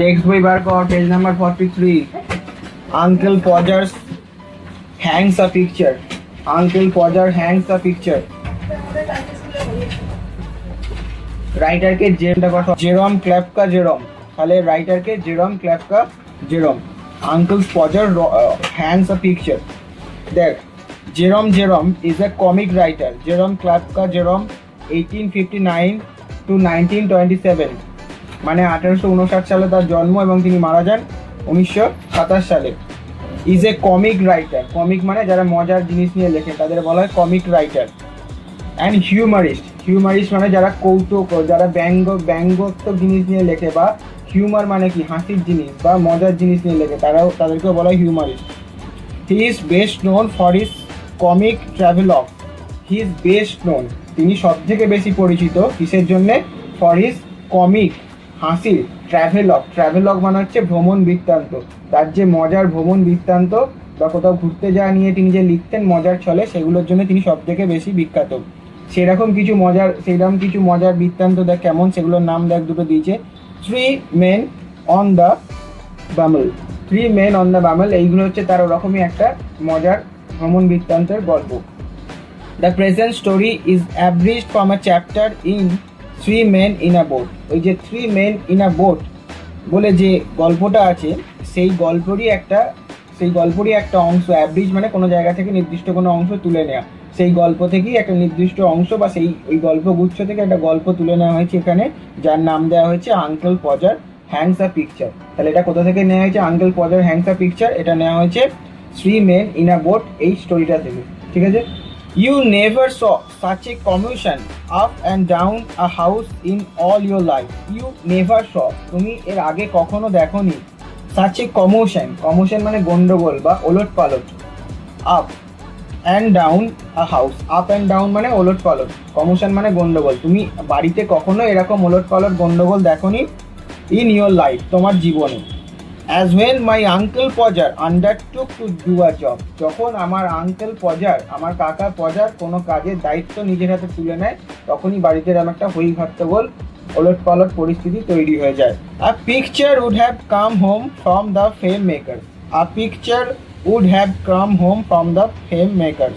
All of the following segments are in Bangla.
টেক্সট বই বার কর, page number 43। Uncle Podger hangs a picture. Uncle Podger hangs a picture. রাইটারকে জেরম ক্ল্যাপকা জেরম, তাহলে রাইটারকে Jerome Klapka Jerome. Uncle Podger hangs a picture. দেখ, Jerome is a comic writer. Jerome Klapka Jerome 1859 to 1927, মানে 1859 সালে তার জন্ম এবং তিনি মারা যান 1927 সালে। Is a comic writer. Comic মানে যারা মজার জিনিস নিয়ে লেখে তাদের বলা হয় কমিক রাইটার। অ্যান্ড হিউমারিস্ট। হিউমারিস্ট মানে যারা কৌতুক, যারা ব্যঙ্গাত্মক জিনিস নিয়ে লেখে, বা হিউমার মানে কি হাসির জিনিস বা মজার জিনিস নিয়ে লেখে, তাদেরকেও বলা হয় humorist. He is best known for his comic travelogue. He is best known, তিনি সব থেকে বেশি পরিচিত কিসের জন্যে? ফর হিজ কমিক, হাসির, ট্রাভেলগ। ট্রাভেলগ মানে হচ্ছে ভ্রমণ বৃত্তান্ত। তার যে মজার ভ্রমণ বৃত্তান্ত বা কোথাও ঘুরতে যাওয়া নিয়ে তিনি যে লিখতেন মজার ছলে, সেগুলোর জন্য তিনি সব থেকে বেশি বিখ্যাত। সেরকম কিছু মজার বৃত্তান্ত দেখ কেমন, সেগুলোর নাম দেখ, দুটো দিয়েছে। 3 men on the Bumble। 3 men on the Bumble, এইগুলো হচ্ছে তার ওরকমই একটা মজার ভ্রমণ বৃত্তান্তের গল্প। The present story is abridged from a chapter in 3 men in a boat। ওই যে 3 men in a boat বলে যে গল্পটা আছে, সেই গল্পেরই একটা অংশ। অ্যাব্রিজ মানে কোনো জায়গা থেকে নির্দিষ্ট কোনো অংশ তুলে নেওয়া। সেই গল্প থেকেই একটা নির্দিষ্ট অংশ বা ওই গল্পগুচ্ছ থেকে একটা গল্প তুলে নেওয়া হয়েছে এখানে, যার নাম দেওয়া হয়েছে uncle Podger hangs a picture. তাহলে এটা কোথা থেকে নেওয়া হয়েছে? Uncle Podger hangs a picture, এটা নেওয়া হয়েছে 3 men in a boat এই স্টোরিটা থেকে। ঠিক আছে। You never saw such a commotion up and down a house in all your life। You never saw, তুমি এর আগে কখনো দেখোনি। such a commotion, commotion মানে গন্ডগোল বা ওলট পালট। up and down a house, up and down মানে ওলট পালট, commotion মানে গন্ডগোল। তুমি বাড়িতে কখনো এরকম ওলট পালট গন্ডগোল দেখোনি in your life, তোমার জীবনে। as when my uncle পজার undertook to do a job, যখন আমার আঙ্কেল পজার, আমার কাকা পজার কোনো কাজের দায়িত্ব নিজের হাতে তুলে নেয়, তখনই বাড়িতে এরকম একটা হই হট্টগোল ওলট পালট পরিস্থিতি তৈরি হয়ে যায়। a picture would have come home from the frame makers। a picture would have come home from the frame makers।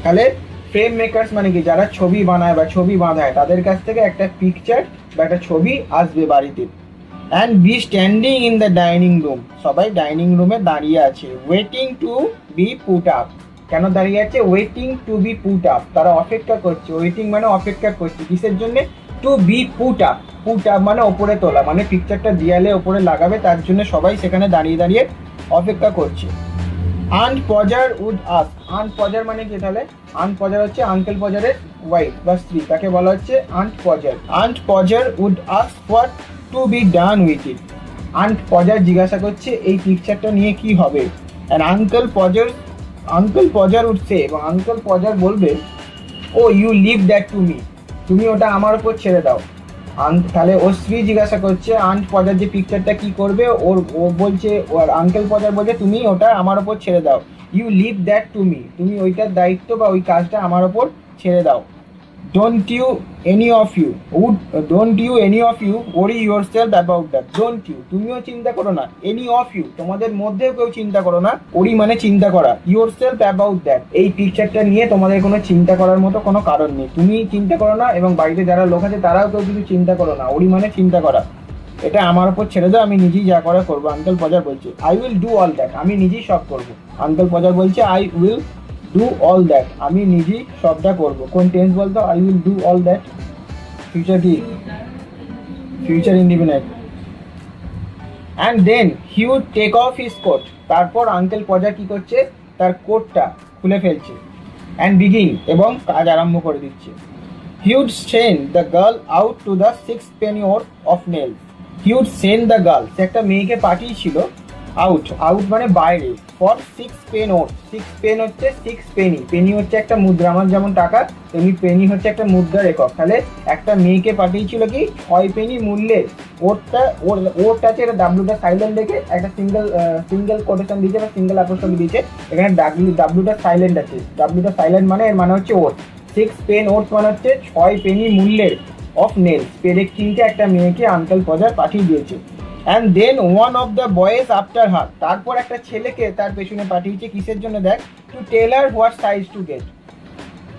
তাহলে ফ্রেম মেকার্স মানে কি? যারা ছবি বানায় বা ছবি বাঁধায়, তাদের কাছ থেকে একটা পিকচার বা একটা ছবি আসবে বাড়িতে। and be standing in the dining room, সবাই ডাইনিং রুমে দাঁড়িয়ে আছে। waiting to be put up, কেন দাঁড়িয়ে আছে? waiting to be put up, তারা অপেক্ষা করছে। waiting মানে অপেক্ষা করছে কিসের জন্য? to be put up, put up মানে ওপরে তোলা, মানে পিকচারটা দেয়ালে ওপরে লাগাবে, তার জন্য সবাই সেখানে দাঁড়িয়ে দাঁড়িয়ে অপেক্ষা করছে। aunt Podger would ask, aunt পজার মানে কি? তাহলে aunt পজার হচ্ছে আঙ্কেল পজারের ওয়াইফ বা স্ত্রী, তাকে বলা হচ্ছে aunt Podger. aunt Podger would ask what to be done with it। Aunt Podger জিজ্ঞাসা করছে এই পিকচারটা নিয়ে কি হবে। and আঙ্কেল পজার উঠছে এবং আঙ্কেল পজার বলবে, oh you leave that to me, তুমি ওটা আমার উপর ছেড়ে দাও। তাহলে ওর স্ত্রী জিজ্ঞাসা করছে আন্ট পজার যে পিকচারটা কি করবে, ও বলছে, ওর আঙ্কেল পজার বলছে তুমি ওটা আমার উপর ছেড়ে দাও। You leave that to me, তুমি ওইটার দায়িত্ব বা ওই কাজটা আমার উপর ছেড়ে দাও। don't you any of you worry yourself about that। don't you, তুমিও চিন্তা করো না। any of you, তোমাদের মধ্যেও কেউ চিন্তা করো না। worry মানে চিন্তা করা। yourself about that, এই পিকচারটা নিয়ে তোমাদের কোনো চিন্তা করার মতো কোনো কারণ নেই। তুমি চিন্তা করো না এবং বাড়িতে যারা লোক আছে তারাও কেউ কিছু চিন্তা করো না। worry মানে চিন্তা করা। এটা আমার উপর ছেড়ে দাও, আমি নিজেই যা করা করবো। আঙ্কেল পজার বলছে I will do all that, আমি নিজেই সব করবো। আঙ্কেল পজার বলছে I will do all that, আমি নিজেই সবটা করব। কোন টেন্স বলতো? I will do all that, future কি? Future indefinite. and then he would take off his coat, তারপর আঙ্কেল পজার কি করছে? তার কোটটা খুলে ফেলছে। and begin, এবং কাজ আরম্ভ করে দিচ্ছে। he would send the girl out to the 6 penny worth of nails। he would send the girl, সে একটা মেয়েকে পাঠিয়েছিল out মানে বাইরে, for 6 pen note। 6 pen হচ্ছে 6 penny, penny হচ্ছে একটা মুদ্রা, আমার যেমন টাকা তেমনি penny হচ্ছে একটা মুদ্রার একক। তাহলে একটা মেয়েকে পাঠিয়েছিল কি 6 penny মূল্যে। ওরটা আছে, এটা ডাব্লুটা সাইলেন্ট রেখে একটা সিঙ্গেল কোটেশন দিয়েছে বা সিঙ্গেল অ্যাপোস্ট্রফি দিয়েছে। এখানে ডাব্লুটা সাইলেন্ট আছে। ডাব্লুটা সাইলেন্ট মানে এর মানে হচ্ছে ওট। 6 pen ওট মানে হচ্ছে 6 penny মূল্যের অফ নেলস, পেরেক কিনতে একটা মেয়েকে আঙ্কেল পজার পাঠিয়ে দিয়েছে। And then one of the boys after her, তারপর একটা ছেলেকে তার পেছনে পাঠিয়েছে কিসের জন্য দেখ, to tell her what size to get.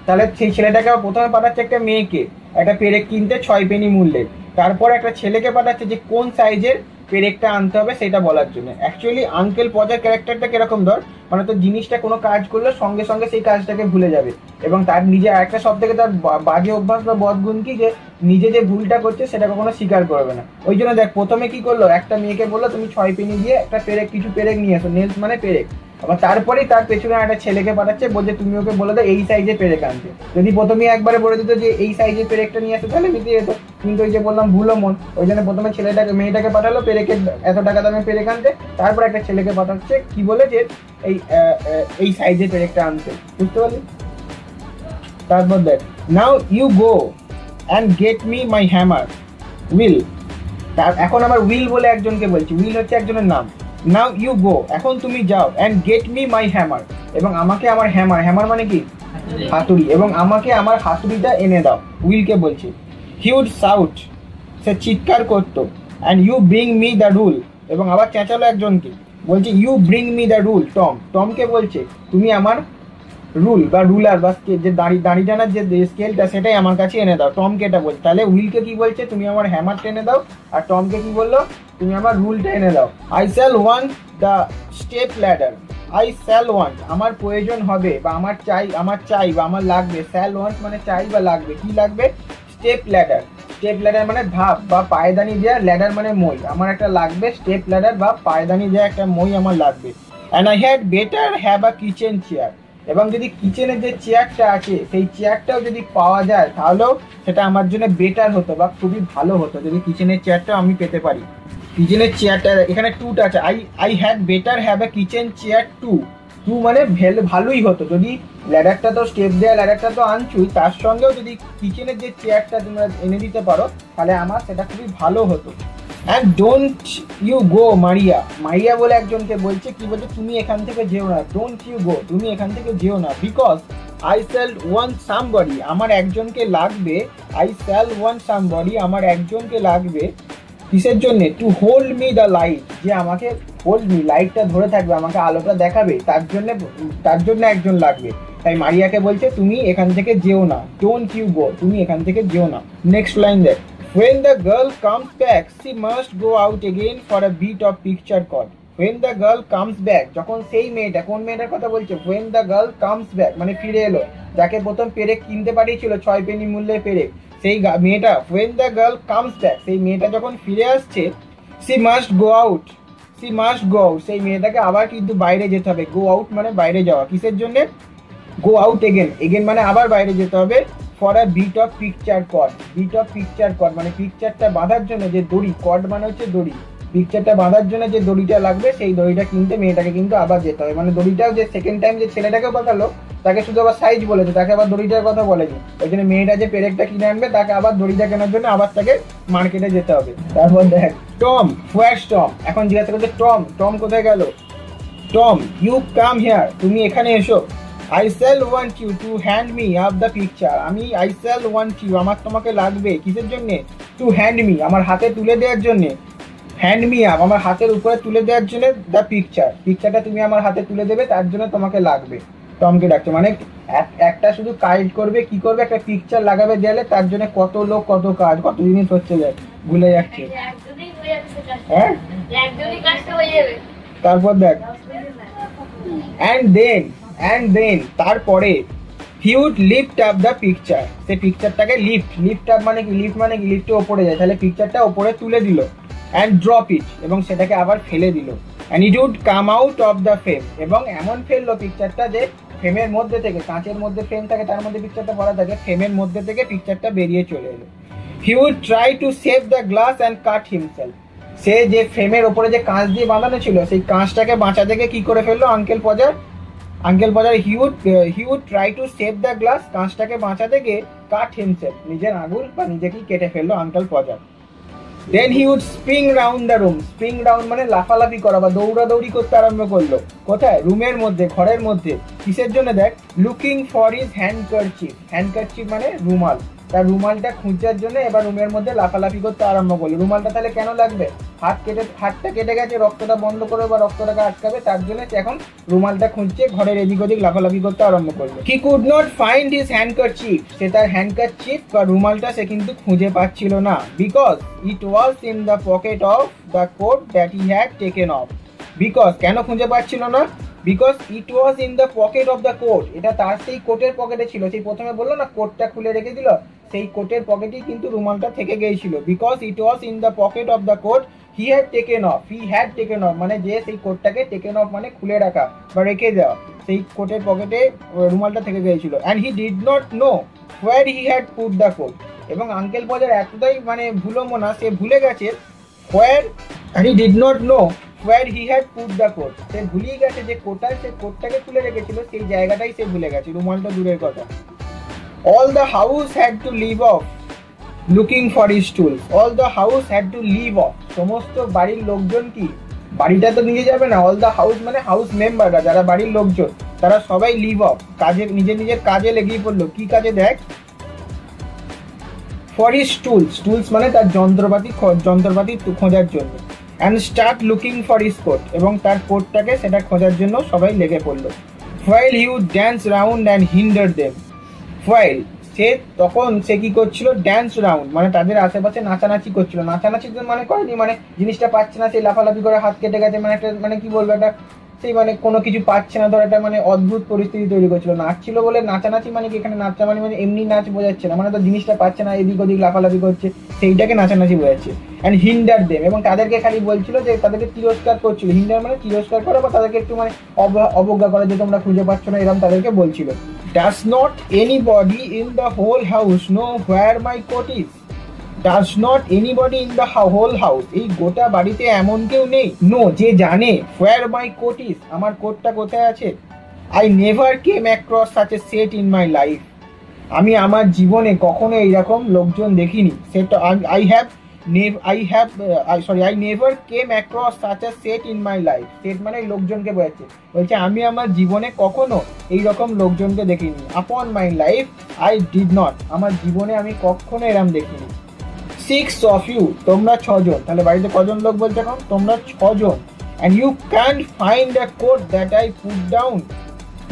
তাহলে সেই ছেলেটাকে প্রথমে পাঠাচ্ছে একটা মেয়েকে একটা পেরেক কিনতে 6 পেনি মূল্যে, তারপর একটা ছেলেকে পাঠাচ্ছে যে কোন সাইজের পেরেকটা আনতে হবে সেটা বলার জন্য। অ্যাকচুয়ালি আঙ্কেল পজার ক্যারেক্টারটা কিরকম ধর, মানে তো জিনিসটা কোনো কাজ করলে সঙ্গে সঙ্গে সেই কাজটাকে ভুলে যাবে, এবং তার নিজে একটা সব থেকে তার বাজে অভ্যাস বা বদগুণ কি, যে নিজে যে ভুলটা করছে সেটা কখনো স্বীকার করবে না। ওই জন্য দেখ প্রথমে কি করলো, একটা মেয়েকে বললো তুমি 6 পেনি দিয়ে একটা পেরেক, কিছু পেরেক নিয়ে এসো, নেলস মানে পেরেক। আবার তারপরেই তার পেছনে একটা ছেলেকে পাঠাচ্ছে, বলছে তুমি ওকে বলে দাও এই সাইজের পেরেক আনতে। যদি প্রথমে একবারে বলে দিত যে এই সাইজের পেরেকটা নিয়ে আসো তাহলে নিতে যেত, কিন্তু ওই যে বললাম ভুলো মন, ওই জন্য প্রথমে মেয়েটাকে পাঠালো পেরেকের এত টাকা দামে পেরেক আনতে, তারপর একটা ছেলেকে পাঠাচ্ছে কি বলে যে এই সাইজের পেরেকটা আনতে, বুঝতে পারলি? তারপর দেখ, now you go and get me my hammer will. এখন আমার উইল বলে একজনকে বলছি, উইল হচ্ছে একজনের নাম। নাও ইউ গো, এখন তুমি যাও, and get me my hammer, এবং আমাকে আমার হ্যামার, হ্যামার মানে কি হাতুড়ি, এবং আমাকে আমার হাতুড়িটা এনে দাও, উইলকে বলছি। হি উড শাউট, সে চিৎকার করতো, and you bring me the rule, এবং আবার চেঁচালো একজনকে, বলছে you bring me the rule, টমকে বলছে তুমি আমার রুল বা রুলার বা যে দাড়ি টানার যে স্কেলটা সেটাই আমার কাছে এনে দাও, টমকে এটা বলছে। তাহলে উইলকে কি বলছে, তুমি আমার হ্যামারটা এনে দাও, আর টমকে কি বললো, তুমি আমার রুলটা এনে দাও। I shall want the step ladder, I shall want আমার প্রয়োজন হবে বা আমার চাই বা আমার লাগবে, শ্যাল ওয়ান্ট মানে চাই বা লাগবে, কি লাগবে, স্টেপ ল্যাডার। স্টেপ ল্যাডার মানে ধাপ বা পায়দানি দেওয়া, ল্যাডার মানে মই, আমার একটা লাগবে স্টেপ ল্যাডার বা পায়দানি দেওয়া একটা মই আমার লাগবে। And I had better have a kitchen chair, এবং যদি কিচেনের যে চেয়ারটা আছে সেই চেয়ারটাও যদি পাওয়া যায় তাহলেও সেটা আমার জন্য বেটার হতো বা খুবই ভালো হতো, যদি কিচেনের চেয়ারটাও আমি পেতে পারি। কিচেনের চেয়ারটা এখানে টুটা আছে, I had better have a kitchen chair too মানে ভালোই হতো, যদি ল্যাডারটা তো স্টেপ দেওয়া ল্যাডারটা তো আনছুই, তার সঙ্গেও যদি কিচেনের যে চেয়ারটা তোমরা এনে দিতে পারো তাহলে আমার সেটা খুবই ভালো হতো। And don't you go Maria, Maria বলে একজনকে বলছে, কি বলছে, তুমি এখান থেকে যেও না, ডোন্ট ইউ গো, তুমি এখান থেকে যেও না, because I shall want somebody, আমার একজনকে লাগবে, আই শ্যাল ওয়ান্ট সামবডি, আমার একজনকে লাগবে, কিসের জন্য, to hold me the light, যে আমাকে হোল্ড মি লাইটটা ধরে থাকবে, আমাকে আলোটা দেখাবে, তার জন্য একজন লাগবে। তাই মারিয়াকে বলছে তুমি এখান থেকে যেও না, ডোন্ট ইউ গো, তুমি এখান থেকে যেও না। নেক্সট লাইন দেখ, when the girl comes back she must go out again for a bit of picture called, when the girl comes back, যখন সেই মেয়েটা, কোন মেয়েটার কথা বলছে, when the girl comes back মানে ফিরে এলো, যাকে প্রথম পেরেক কিনতে পাঠিয়েছিল 6 পেনি মূল্যের পেরেক, সেই মেয়েটা, when the girl comes back, সেই মেয়েটা যখন ফিরে আসছে, she must go out, সেই মেয়েটাকে আবার কিন্তু বাইরে যেতে হবে, go out মানে বাইরে যাওয়া, কিসের জন্য, go out again মানে আবার বাইরে যেতে হবে, for a bit of picture cord, মানে পিকচারটা বাঁধার জন্য যে দড়ি, কর্ড মানে হচ্ছে দড়ি, পিকচারটা বাঁধার জন্য যে দড়িটা লাগবে সেই দড়িটা কিনতে মেয়েটাকে কিন্তু আবার যেতে হবে, মানে দড়িটাও যে সেকেন্ড টাইম যে ছেলেটাকে পাঠালো তাকে শুধু আবার সাইজ বলেছে, তাকে আবার দড়িটার কথা বলেনি, ওই জন্য মেয়েটা যে পেরেকটা কিনে আনবে তাকে আবার দড়িটা কেনার জন্য আবার তাকে মার্কেটে যেতে হবে। তারপর দেখ, টম, হোয়াটস টম, এখন জিজ্ঞাসা করছে টম কোথায় গেল, টম ইউ কাম হিয়ার, তুমি এখানে এসো। I shall want you to hand me up the picture, I shall want you, আমার তোমাকে লাগবে, কিসের জন্য, to hand me, আমার হাতে তুলে দেওয়ার জন্য, hand me up, আমার হাতের উপরে তুলে দেওয়ার জন্য, the পিকচারটা তুমি আমার হাতে তুলে দেবে, তার জন্য তোমাকে লাগবে। টমকে ডাকছে, মানে একটা শুধু কাইড করবে, কি করবে, একটা পিকচার লাগাবে দেয়ালে, তার জন্য কত লোক, কত কাজ, কত জিনিস হচ্ছে, যায় ভুলে যাচ্ছে। হ্যাঁ, তারপর দেখ, and then তারপরে he would lift up the picture, সে পিকচারটাকে লিফট আপ মানে কি, লিফটে ওপরে যায়, তাহলে পিকচারটা ওপরে তুলে দিল, and drop it, এবং সেটাকে আবার ফেলে দিল, and it would come out of the frame, এবং এমন ফেললো পিকচারটা যে ফ্রেমের মধ্যে থেকে, কাঁচের মধ্যে ফ্রেম থাকে তার মধ্যে পিকচারটা ভরা থাকে, ফ্রেমের মধ্যে থেকে পিকচারটা বেরিয়ে চলে এলো। he would try to save the glass and cut himself, সে যে ফ্রেমের ওপরে যে কাঁচ দিয়ে বাঁধানো ছিল সেই কাঁচটাকে বাঁচা থেকে কি করে ফেললো uncle পজার, he would try to save the glass, কাঁচটাকে বাঁচা থেকে cut himself, নিজের আঙুল বা নিজেকেই কেটে ফেললো uncle পজার। then he would spring round the room, মানে লাফালাফি করা বা দৌড়াদৌড়ি করতে আরম্ভ করলো, কোথায়, রুমের মধ্যে, ঘরের মধ্যে, কিসের জন্য দেখ, looking for his handkerchief মানে রুমাল, তার রুমালটা খুঁজার জন্য এবার রুমের মধ্যে লাফালাফি করতে আরম্ভ করলো। রুমালটা তাহলে কেন লাগবে? হাতটা কেটে গেছে, রক্তটা বন্ধ করবে বা রক্তটাকে আটকাবে, তার জন্য সে এখন রুমালটা খুঁজছে, ঘরের এদিক ওদিক লাফালাফি করতে আরম্ভ করলো। He could not find his handkerchief, সে তার হ্যান্ডকারচিফ বা রুমালটা সে কিন্তু খুঁজে পাচ্ছিল না, because it was in the pocket of the coat that he had taken off. Because কেন খুঁজে পাচ্ছিল না? Because it was in the pocket of the coat, এটা তার সেই কোটের পকেটে ছিল। সেই প্রথমে বললো না কোটটা খুলে রেখে দিল, সেই কোটের পকেটেই কিন্তু রুমালটা থেকে গিয়েছিল। Because it was in the pocket of the coat he had taken off, he had taken off মানে যে সেই কোটটাকে টেকেন অফ মানে খুলে রাখা বা রেখে দেওয়া, সেই কোটের পকেটে রুমালটা থেকে গিয়েছিল। And he did not know where he had put the coat, এবং আঙ্কেল পজার এতটাই মানে ভুলোমনা, সে ভুলে গেছে where, he did not know where he had put the coat, সে ভুলেই গেছে যে কোটায় সে কোটটাকে খুলে রেখেছিল, সেই জায়গাটাই সে ভুলে গেছে, রুমালটা দূরের কথা। all the house had to leave off looking for his tools, all the house had to leave off, সমস্ত বাড়ির লোকজন কি বাড়িটা তো নিয়ে যাবে না, all the house মানে হাউস মেম্বাররা, যারা বাড়ির লোকজন তারা সবাই লিভ অফ, কাজে নিজের কাজে লেগেই পড়লো। কি কাজে? দেখ, for his tools, tools মানে তার যন্ত্রপাতি খোঁজার জন্য, and start looking for his coat, এবং তার কোটটাকে সেটা খোঁজার জন্য সবাই লেগে পড়লো। while he would dance round and hinder them, while তখন সে কি করছিল? ড্যান্স রাউন্ড মানে তাদের আশেপাশে নাচানাচি করছিল। নাচানাচি মানে করেনি, মানে জিনিসটা পাচ্ছে না, সেই লাফালাফি করে হাত কেটে গেছে, মানে একটা মানে কি বলবো, একটা সেই মানে কোনো কিছু পাচ্ছে না, ধর একটা মানে অদ্ভুত পরিস্থিতি তৈরি করছিল। নাচছিল বলে নাচানাচি মানে কি এখানে নাচা মানে এমনি নাচ বোঝাচ্ছে না, মানে তো জিনিসটা পাচ্ছে না, এদিক ওদিক লাফালাফি করছে, সেইটাকে নাচানাচি বোঝাচ্ছে। অ্যান্ড হিন্ডার দেম, এবং তাদেরকে খালি বলছিল যে তাদেরকে তিরস্কার করছিল। হিন্ডার মানে তিরস্কার করা বা তাদেরকে একটু মানে অবজ্ঞা করা, যে তোমরা খুঁজে পাচ্ছ না, এরকম তাদেরকে বলছিল। Does not anybody in the whole house know where my coat is? Does not anybody in the whole house, এই গোটা বাড়িতে এমন কেউ নেই নো যে জানে where my coat is, আমার কোটটা কোথায় আছে। I never came across such a set in my life, আমি আমার জীবনে কখনো এইরকম লোকজন দেখিনি। সেটা I never came across such a set in my life, set মানে লোকজনকে বোঝাচ্ছে, বলছে আমি আমার জীবনে কখনো এইরকম লোকজনকে দেখিনি। upon my life I did not, আমার জীবনে আমি কখনো এরকম দেখিনি। 6 of you, তোমরা 6 জন, তাহলে বাড়িতে কজন লোক বলছে এখন? তোমরা 6 জন। and you can't find a coat that I put down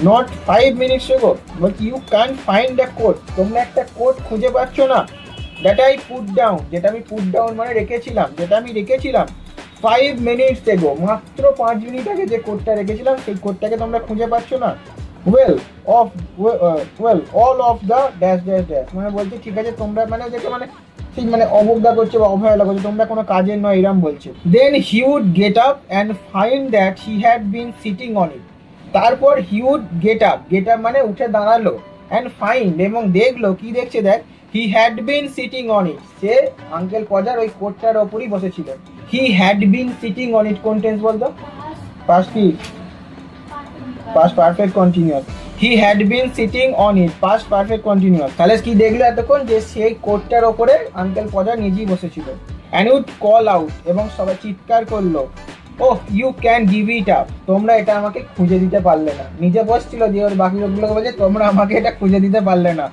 not 5 minutes ago, বলছি you can't find a coat, তোমরা একটা কোট খুঁজে পাচ্ছ না, that I put down, যেটা আমি put down মানে রেখেছিলাম, যেটা আমি রেখেছিলাম 5 minutes ago, মাত্র 5 মিনিট আগে যে কোটটা রেখেছিলাম সেই কোটটাকে তোমরা খুঁজে পাচ্ছ না। well all of the dash dash dash, মানে বলছে ঠিক আছে তোমরা মানে যেটা মানে ঠিক মানে অবজ্ঞা করছে বা অবহেলা করছে, তোমরা কোনো কাজের নয় এরম বলছে। then he would get up and find that he had been sitting on it, তারপর he would get up মানে উঠে দাঁড়ালো, and find এবং দেখলো, কি দেখছে? দেখ, he had been sitting on it, সে আঙ্কেল পজার ওই কোটটার ওপরই বসেছিল। he had been sitting on it কোন টেন্স বলতো? past কি? past perfect continuous, he had been sitting on it past perfect continuous, তাহলে কি দেখলো এতক্ষণ? যে সেই কোটটার ওপরে আঙ্কেল পজার নিজেই বসেছিল। and would call out, এবং সবাই চিৎকার করলো, oh you can give it up, তোমরা এটা আমাকে খুঁজে দিতে পারলে না। নিজে বসছিল যে ওর বাকি লোকগুলোকে বলছে তোমরা আমাকে এটা খুঁজে দিতে পারলে না।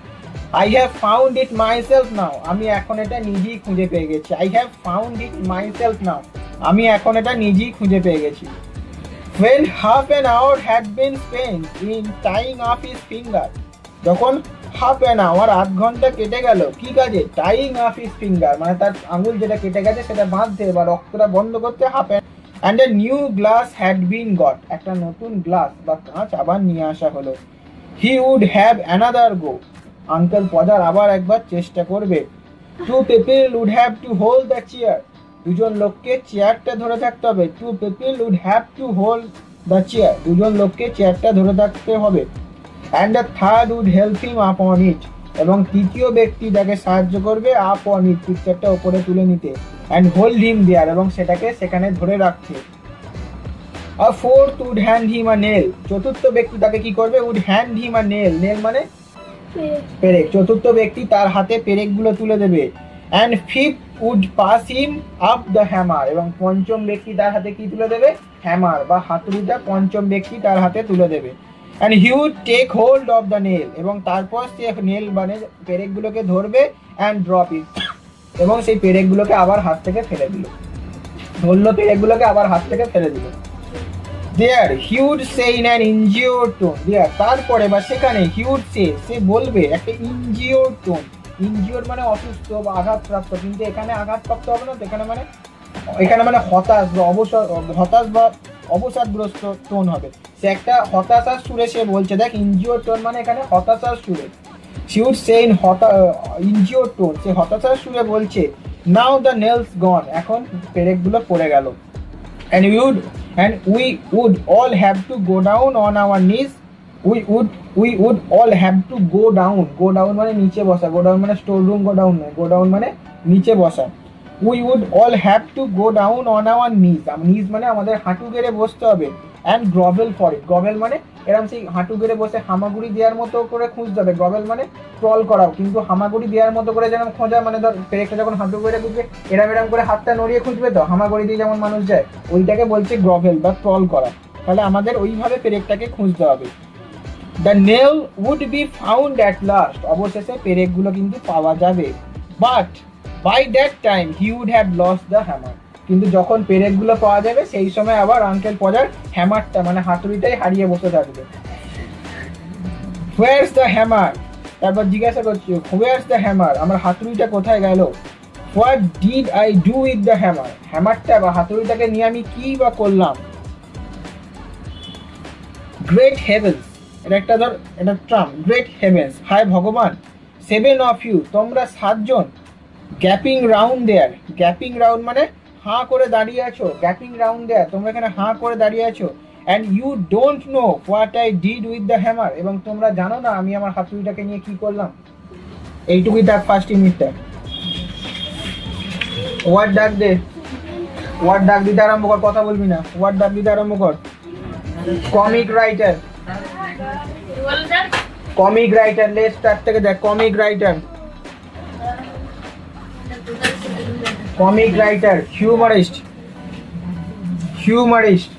I have found it myself now, আমি এখন এটা নিজেই খুঁজে পেয়ে গেছি। I have found it myself now, আমি এখন এটা নিজেই খুঁজে পেয়ে গেছি। when half an hour had been spent in tying up his finger, যখন half an hour আধ ঘন্টা কেটে গেল কি কাজে? tying up his finger মানে তার আঙুল যেটা কেটে গেছে সেটা বাঁধতে বা রক্তটা বন্ধ করতে and a new glass had been got, একটা নতুন গ্লাস বা কাঁচ আবার নিয়ে আসা হলো। he would have another go, uncle Podger আবার একবার চেষ্টা করবে। 2 people would have to hold the chair, দুজন লোককে চেয়ারটা ধরে থাকতে হবে। 2 people would have to hold the chair, দুজন লোককে চেয়ারটা ধরে থাকতে হবে। and a third would help him up on it, এবং তৃতীয় ব্যক্তি তাকে সাহায্য করবে up on it, পিকচারটা উপরে তুলে নিতে, and hold him there, এবং সেটাকে সেখানে ধরে রাখতে। a fourth would hand him a nail, চতুর্থ ব্যক্তি তাকে কি করবে? would hand him a nail, nail মানে পেরেক, চতুর্থ ব্যক্তি তার হাতে পেরেকগুলো তুলে দেবে। and fifth would pass him up the hammer, এবং পঞ্চম ব্যক্তি তার হাতে কি তুলে দেবে? হ্যামার বা হাতুড়িটা পঞ্চম ব্যক্তি তার হাতে তুলে দেবে। and he would take hold of the nail এবং তারপর সে নেল মানে পেরেকগুলোকে ধরবে and drop it এবং সেই পেরেকগুলোকে আবার হাত থেকে ফেলে দিল, ধরলো পেরেকগুলোকে আবার হাত থেকে ফেলে দিল। There he would say in an injured tone, there তারপরে বা সেখানে he would say সে বলবে একটা injured tone, injured মানে অসুস্থ বা আঘাতপ্রাপ্ত, কিন্তু এখানে আঘাতপ্রাপ্ত হবে না, এখানে মানে হতাশ বা অবসাদগ্রস্ত টোন হবে। সে একটা হতাশার সুরে সে বলছে, দেখ ইনজিওর টোন মানে এখানে হতাশার সুরে। she would say in injured tone, সে হতাশার সুরে বলছে now the nails gone, এখন পেরেকগুলো পড়ে গেল, and we would all have to go down on our knees, we would all have to go down মানে নিচে বসা, go down মানে স্টোর রুম go down নয়, go down মানে নিচে বসা। we would all have to go down on our knees মানে আমাদের হাঁটু গেড়ে বসতে হবে, and grovel for it, grovel মানে এরকম সেই হাঁটু গেড়ে বসে হামাগুড়ি দেওয়ার মতো করে খুঁজতে হবে, grovel মানে ক্রল করাও, কিন্তু হামাগুড়ি দেওয়ার মতো করে যেমন খোঁজা মানে ধর পেরেকটা যখন হাঁটু গেড়ে খুঁজবে এরম করে হাতটা নড়িয়ে খুঁজবে, তো হামাগুড়ি দিয়ে যেমন মানুষ যায় ওইটাকে বলছে গ্রভেল বা ক্রল করা, তাহলে আমাদের ওইভাবে পেরেকটাকে খুঁজতে হবে। the nail would be found at last, অবশেষে পেরেকগুলো কিন্তু পাওয়া যাবে, but by that time he would have lost the hammer, কিন্তু যখন পেরেকগুলো পাওয়া যাবে সেই সময় আবার আঙ্কেল পজার হ্যামারটা মানে হাতুড়িটাই হারিয়ে বসে থাকবে। where's the hammer, তারপর জিজ্ঞাসা করছি where's the hammer, আমার হাতুড়িটা কোথায় গেল। what did I do with the hammer, হ্যামারটা বা হাতুড়িটাকে নিয়ে আমি কি বা করলাম। great heavens, এটা একটা ধর এটা ট্রাম, great heavens, হায় ভগবান, 7 of you, তোমরা 7 জন, গ্যাপিং রাউন্ড দেয়ার, গ্যাপিং রাউন্ড মানে হাঁ করে দাঁড়িয়ে আছো, গ্যাপিং রাউন্ড দেয়ার তোমরা এখানে হাঁ করে দাঁড়িয়ে আছো, and you don't know what I did with the hammer, এবং তোমরা জানো না আমি আমার হাতুড়িটাকে নিয়ে কি করলাম। এইটুকুই তার ফার্স্ট ইউনিটটা। ওয়ার্ড ডাক দিতে আরম্ভ কর, কথা বলবি না, ওয়ার্ড ডাক দিতে আরম্ভ কর। কমিক রাইটার, লেটস স্টার্ট থেকে দেখ, comic writer, humorist,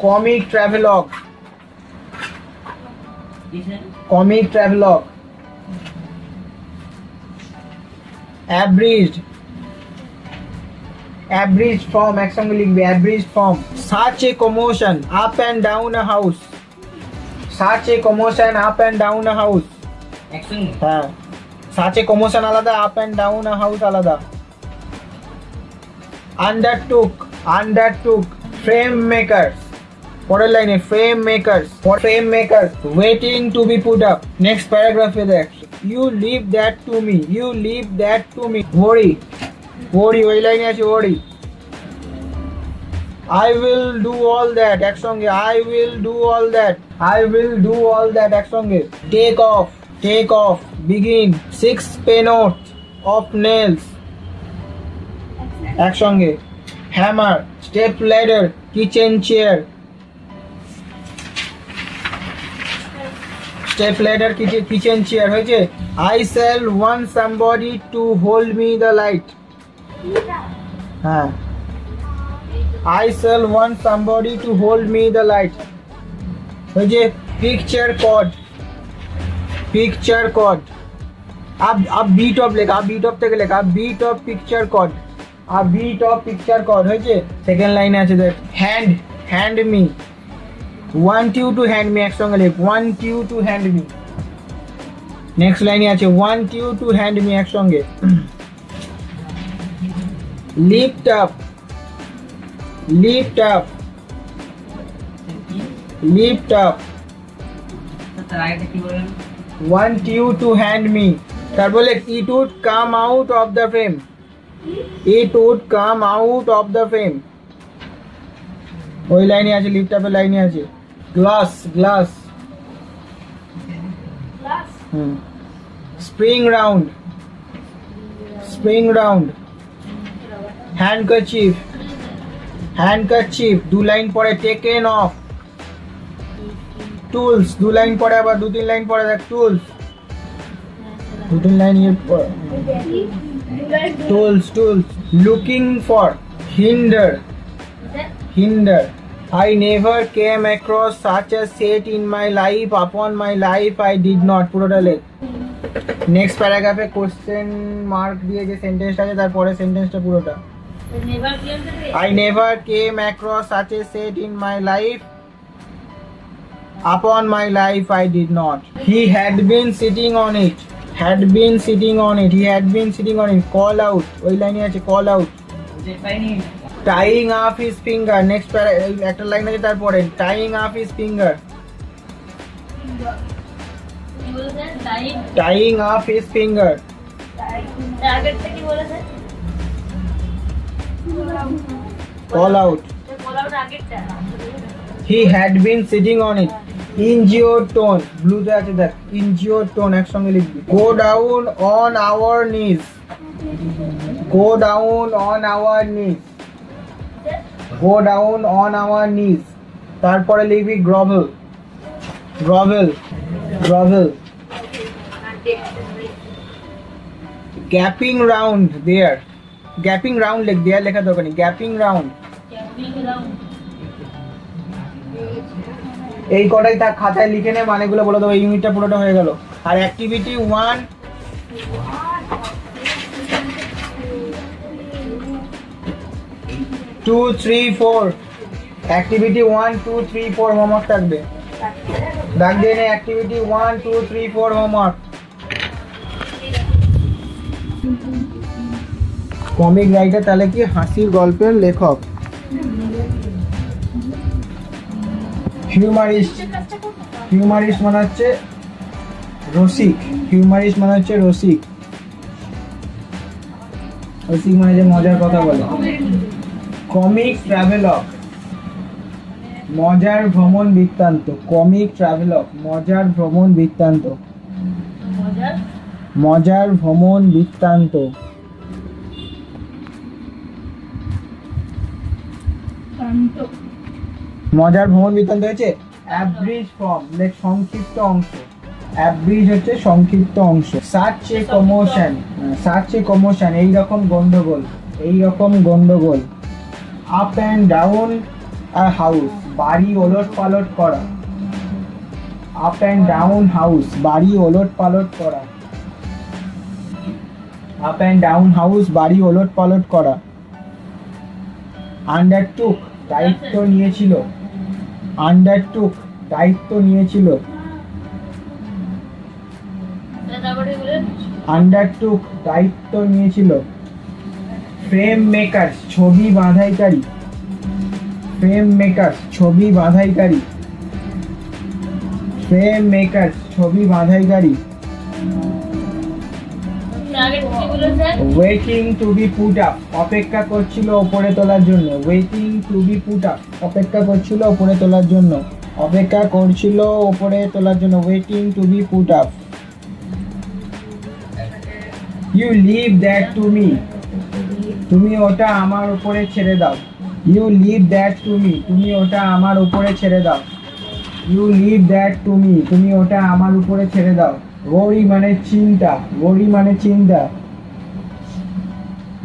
comic travelogue, abridged form, একসঙ্গে লিখবে abridged form, such a commotion up and down a house, একসঙ্গে, হ্যাঁ such a commotion আলাদা, up and down a house আলাদা। undertook, frame makers, পরের লাইনে frame makers waiting to be put up, next paragraph এ দেখ you leave that to me, worry ওই লাইনে আছে worry, I will do all that, একসঙ্গে I will do all that একসঙ্গে। take off, begin, 6 pennorth of nails একসঙ্গে। hammer, step ladder, kitchen chair, হয়েছে। I shall want somebody to hold me the light, হ্যাঁ I shall want somebody to hold me the light, হয়েছে। picture code, अब beat of লেখা, beat of থেকে লেখা, beat of picture code হয়েছে। সেকেন্ড লাইনে আছে দেখ hand me, want you to hand me একসঙ্গে লেখ, want you to hand me। Next লাইনে আছে want you to hand me একসঙ্গে। lift up, want you to hand me, তারপর লেখ it would come out of the frame, ওই লাইনে আছে, লিফট আপের লাইনে আছে। Glass spring round, handkerchief 2 line পরে, টেকেন অফ, টুলস 2 লাইন পরে, আবার 2-3 লাইন পরে দেখ টুলস, 2-3 লাইন পরে tools. Looking for, hinder, I never came across such a set in my life. Upon my life, I did not. পুরোটা লেখ। নেক্সট প্যারাগ্রাফে কোশ্চেন মার্ক দিয়ে যে সেন্টেন্সটা আছে তারপরে সেন্টেন্সটা পুরোটা। I never came across such a set in my life. Upon my life, I did not. He had been sitting on it. Had been sitting on it. He had been sitting on it. Call out. ওই লাইনে আছে call out. Tying off his finger. Next একটা লাইন আছে তারপরে tying off his finger. Tying off his finger. Call out. He had been sitting on it. Injured tone. Blue তে আছে দেখ injured tone একসঙ্গে লিখবি। Go down on our knees. Go down on our knees. Go down on our knees. তারপরে লিখবি grovel. Grovel. Grovel. Gapping round there. Gapping round লিখ there লেখা দরকার নেই। Gapping round. এই কটাই তার খাতায় লিখে নে, মানেগুলো বলে দেবো। এই ইউনিটটা পুরোটা হয়ে গেল। আর অ্যাক্টিভিটি 1 2 3 4 অ্যাক্টিভিটি 1 2 3 4 হোমওয়ার্ক থাকবে। দাগ দিয়ে নে অ্যাক্টিভিটি 1 2 3 4 হোমওয়ার্ক। কমিক রাইটার তাহলে কি হাসির গল্পের লেখক। হিউমারিস্ট। হিউমারিস্ট মানে হচ্ছে রসিক। হিউমারিস্ট মানে হচ্ছে রসিক। রসিক মানে যে মজার কথা বলে। কমিক ট্রাভেলগ মজার ভ্রমণ বৃত্তান্ত। কমিক ট্রাভেলগ মজার ভ্রমণ বৃত্তান্ত। মজার ভ্রমণ বৃত্তান্ত। মজার ভ্রমণ বৃত্তান্ত হচ্ছে অ্যাব্রিজ ফর্ম, লাইক সংক্ষিপ্ত অংশ। অ্যাব্রিজ হচ্ছে সংক্ষিপ্ত অংশ। Such a commotion. Such a commotion এইরকম গন্ডগোল। এইরকম গন্ডগোল। Up and down a house বাড়ি ওলট পালট করা। আপ অ্যান্ড ডাউন হাউস বাড়ি ওলট পালট করা। আপ অ্যান্ড ডাউন হাউস বাড়ি ওলট পালট করা। আন্ডারটুক দায়িত্ব নিয়েছিল। আন্ডারটুক দায়িত্ব নিয়েছিল। আন্ডারটুক দায়িত্ব নিয়েছিল। ফ্রেম মেকার ছবি বাঁধাইকারী। ফ্রেম মেকার ছবি বাঁধাইকারী। ফ্রেম মেকার ছবি বাঁধাইকারী। Waiting to be put up অপেক্ষা করছিল উপরে তোলার জন্য। Waiting to be put up অপেক্ষা করছিল উপরে তোলার জন্য। অপেক্ষা করছিল উপরে তোলার জন্য। Waiting to be put up. You leave that to me তুমি ওটা আমার উপরে ছেড়ে দাও। You leave that to me তুমি ওটা আমার উপরে ছেড়ে দাও। You leave that to me তুমি ওটা আমার উপরে ছেড়ে দাও। worry মানে চিন্তা। worry মানে চিন্তা।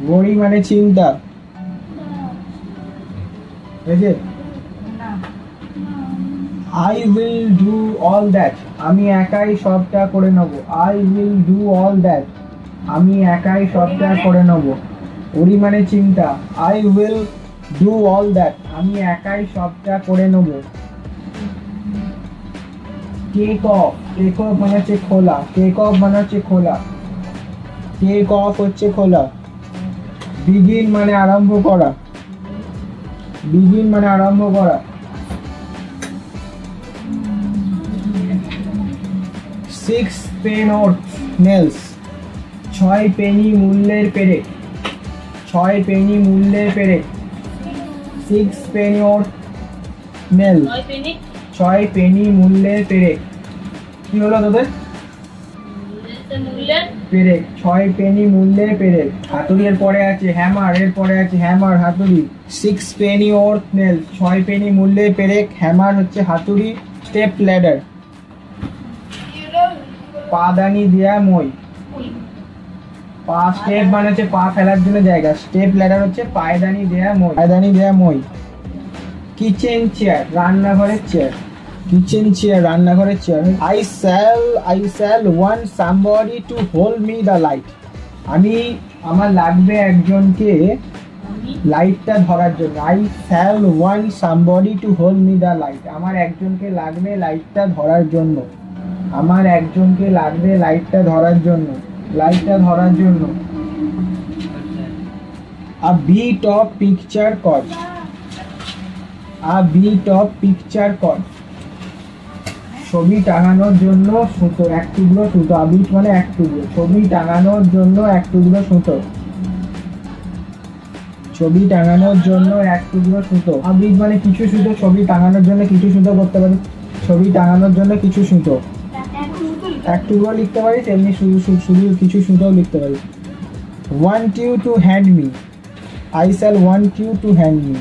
worry মানে চিন্তা। বুঝলে? I will do all that আমি একাই সবটা করে নেব। I will do all that আমি একাই সবটা করে নেব। worry মানে চিন্তা। I will do all that আমি একাই সবটা করে নেব। Take off. টেক অফ মানে হচ্ছে খোলা। টেক অফ মানে হচ্ছে খোলা। টেক অফ হচ্ছে খোলা। বিগিন মানে আরম্ভ করা। বিগিন মানে আরম্ভ করা। 6 pennorth nails 6 পেনি মূল্যের পেরেক। 6 পেনি মূল্যের পেরেক। 6 pennorth nails 6 পেনি মূল্যের পেরেক। কি হলো তোদের? পেরেক। 6 পেনি মূল্যের পেরেক। হাতুড়ি এর পরে আছে হ্যামার। এর পরে আছে হ্যামার হাতুড়ি। 6 pennorth nails 6 পেনি মূল্যের পেরেক। হ্যামার হচ্ছে হাতুড়ি। স্টেপ ল্যাডার পাদানি দেয়া মই। পা স্টেপ মানে হচ্ছে পা ফেলার জন্য জায়গা। স্টেপ ল্যাডার হচ্ছে পায়দানি দেয়া মই। পায়দানি দেয়া মই। কিচেন চেয়ার, রান্নাঘরের চেয়ার, কিচেন চেয়ার, রান্নাঘরের chair. I shall want somebody to hold me the light. আমার লাগবে একজনকে লাইটটা ধরার জন্য। I shall want somebody to hold me the light. আমার একজনকে লাগবে লাইটটা ধরার জন্য। আমার একজনকে লাগবে লাইটটা ধরার জন্য, লাইটটা ধরার জন্য। আ বিট অফ পিকচার কর, আ বিট অফ পিকচার কর। ছবি টাঙানোর জন্য সুতো, এক টুকরো সুতো। আ বিট মানে এক টুকরো, ছবি টাঙানোর জন্য এক টুকরো সুতো, ছবি টাঙানোর জন্য এক টুকরো সুতো। আ বিট মানে কিছু সুতো, ছবি টাঙানোর জন্য কিছু সুতো করতে পারি, ছবি টাঙানোর জন্য কিছু সুতো। এক টুকরো লিখতে পারি, তেমনি শুধু শুধু কিছু সুতো লিখতে পারি। Want you to hand me, I shall want you to hand me.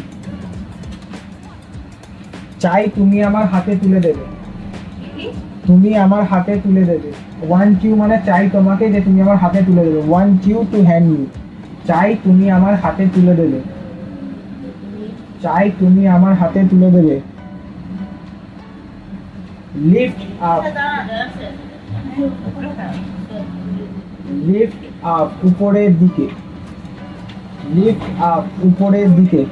চাই তুমি আমার হাতে তুলে দেবে, তুমি আমার হাতে তুলে দেবে। ওয়ান্ট ইউ মানে চাই তোমাকে যে তুমি আমার হাতে তুলে দেবে। Want you to hand me, চাই তুমি আমার হাতে তুলে দেবে, চাই তুমি আমার হাতে তুলে দেবে। লিফট আপ, লিফট আপ উপরের দিকে, লিফট আপ উপরের দিকে,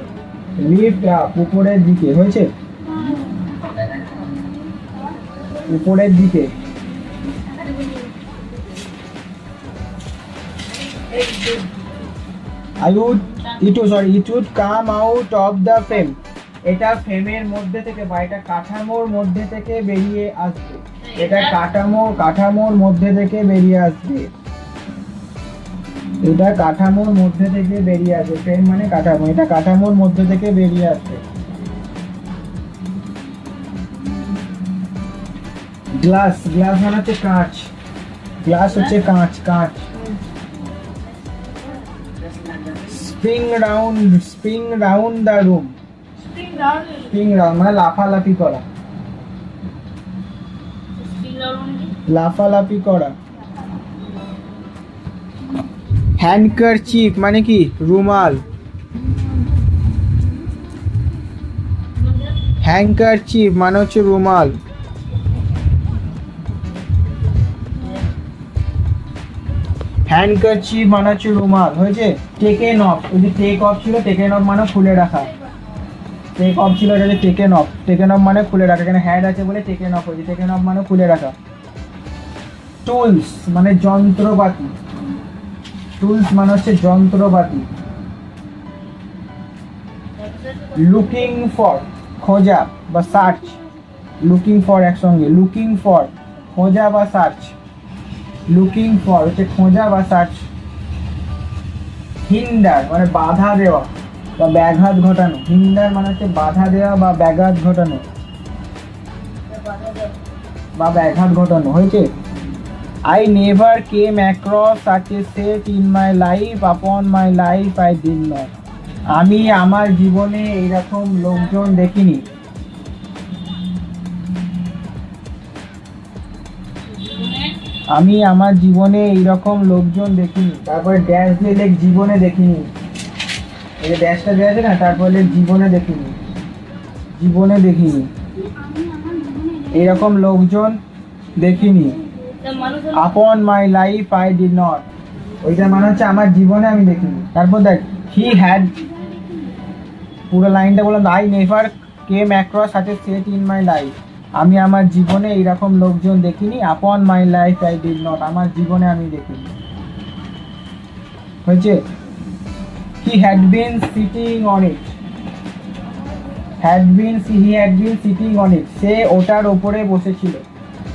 লিফট আপ উপরের দিকে। হয়েছে? উপরের দিকে। it would come out of the frame, এটা ফ্রেমের মধ্যে থেকে বা এটা কাঠামোর মধ্যে থেকে বেরিয়ে আসবে, এটা কাঠামোর মধ্যে থেকে বেরিয়ে আসবে, এটা কাঠামোর মধ্যে থেকে বেরিয়ে আসবে। ফ্রেম মানে কাঠামো, এটা কাঠামোর মধ্যে থেকে বেরিয়ে আসবে। গ্লাস, গ্লাস মানে হচ্ছে কাঁচ, গ্লাস হচ্ছে কাঁচ, কাঁচ। Spring round the room, spring round মানে লাফালাফি করা, লাফালাফি করা। হ্যান্ডকারচিফ মানে কি? রুমাল, হ্যান্ডকারচিফ মানে হচ্ছে রুমাল। হ্যান্ডকারচিফ মানে হচ্ছে রুমাল। হয়েছে? টেকেন অফ, ওই যে টেক অফ ছিল, টেকেন অফ মানে খুলে রাখা, টেক অফ ছিল, এটা যে টেকেন অফ, টেকেন অফ মানে খুলে রাখা। এখানে হ্যাড আছে বলে টেকেন অফ হয়েছে, টেকেন অফ মানে খুলে রাখা। টুলস মানে যন্ত্রপাতি, টুলস মানে হচ্ছে যন্ত্রপাতি। লুকিং ফর খোঁজা বা সার্চ, লুকিং ফর একসঙ্গে, লুকিং ফর খোঁজা বা সার্চ, লুকিং ফর হচ্ছে খোঁজা বা সার্চ। হিন্ডার মানে বাধা দেওয়া বা ব্যাঘাত ঘটানো, হিন্ডার মানে হচ্ছে বাধা দেওয়া বা ব্যাঘাত ঘটানো, বা ব্যাঘাত ঘটানো। হয়েছে? I never came across such a set in my life, upon my life I did not. আমি আমার জীবনে এইরকম লোকজন দেখিনি। আমি আমার জীবনে এইরকম লোকজন দেখিনি। তারপরে ড্যাশ দিয়ে লেখ জীবনে দেখিনি, এই যে ড্যাশটা দেওয়া আছে না, তারপরে লেখ জীবনে দেখিনি, জীবনে দেখিনি, এইরকম লোকজন দেখিনি। Upon my life I did not, ওইটা মানে হচ্ছে আমার জীবনে আমি দেখিনি। তারপর দেখ হি হ্যাড, পুরো লাইনটা বললাম, I never came across such a set in my life, আমি আমার জীবনে এইরকম লোকজন দেখিনি। Upon my life I did not, আমার জীবনে আমি দেখিনি। হয়েছে? He had been sitting on it, he had been sitting on it, সে ওটার ওপরে বসেছিল,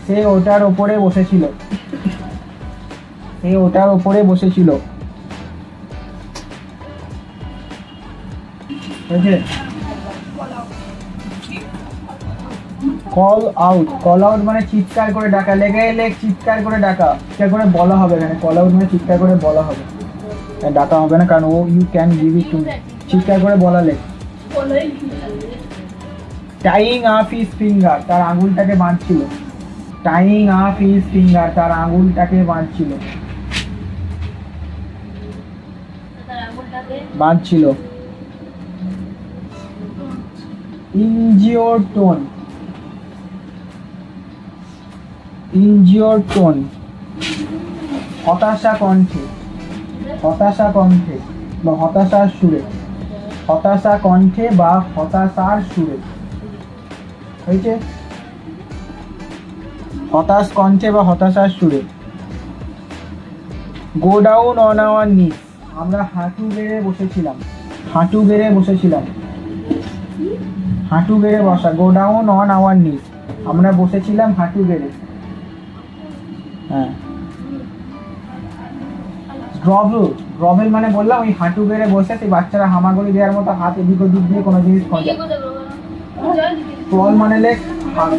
সে ওটার ওপরে বসেছিল, সে ওটার ওপরে বসেছিল। কল আউট, কল আউট মানে চিৎকার করে ডাকা, লেগে লেগ চিৎকার করে ডাকা, চিৎকার করে বলা হবে। এখানে কল আউট মানে চিৎকার করে বলা হবে, ডাকা হবে না, কারণ oh you can give it to me, চিৎকার করে বলা লেগ। টাইং আপ হিজ ফিঙ্গার, তার আঙুলটাকে বাঁধছিল, টাইং আপ হিজ ফিঙ্গার, তার আঙুলটাকে বাঁধছিল, বাঁধছিল। ইনজিওটোন, ইনজিওটোন, হতাশা কণ্ঠে, হতাশা কণ্ঠে বা হতাশার সুরে, হতাশা কণ্ঠে বা হতাশার সুরে, হয়েছে? হতাশ কণ্ঠে বা হতাশার সুরে। গো ডাউন অন আওয়ার নিজ, আমরা হাঁটু গেড়ে বসেছিলাম, হাঁটু গেড়ে বসেছিলাম, হাঁটু গেড়ে বসা, গো ডাউন অন আওয়ার নিজ, আমরা বসেছিলাম হাঁটু গেড়ে। হ্যাঁ, গ্রভেল, গ্রভেল মানে বললাম ওই হাঁটু গেড়ে বসে সেই বাচ্চারা হামাগুড়ি দেওয়ার মতো হাত এদিক ওদিক দিয়ে কোনো জিনিস খোঁজা। ক্রল মানে লেখ,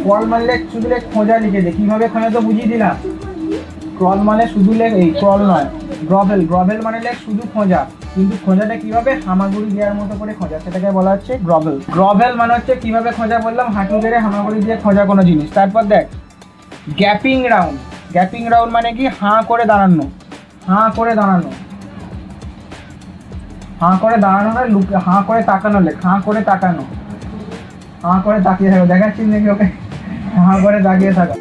ক্রল মানে লেখ শুধু লেখ খোঁজা লিখে দে, কিভাবে খোঁজা তো বুঝিয়ে দিলাম। ক্রল মানে শুধু লেখ, এই ক্রল নয়, গ্রভেল, গ্রভেল মানে লেখ শুধু খোঁজা, কিন্তু খোঁজাটা কিভাবে হামাগুড়ি দেওয়ার মতো করে খোঁজা, সেটাকে বলা হচ্ছে গ্রভেল। গ্রভেল মানে হচ্ছে কিভাবে খোঁজা বললাম, হাঁটু গেড়ে হামাগুড়ি দিয়ে খোঁজা কোনো জিনিস। তারপর দেখ গ্যাপিং রাউন্ড, গ্যাপিং রাউন্ড মানে কি হাঁ করে দাঁড়ানো, হাঁ করে দাঁড়ানো, হাঁ করে দাঁড়ানো না, হাঁ করে তাকানো লেখ, হাঁ করে তাকানো, হাঁ করে তাকিয়ে থাকো, দেখাচ্ছিস নাকি ওকে, হাঁ করে তাকিয়ে থাকা।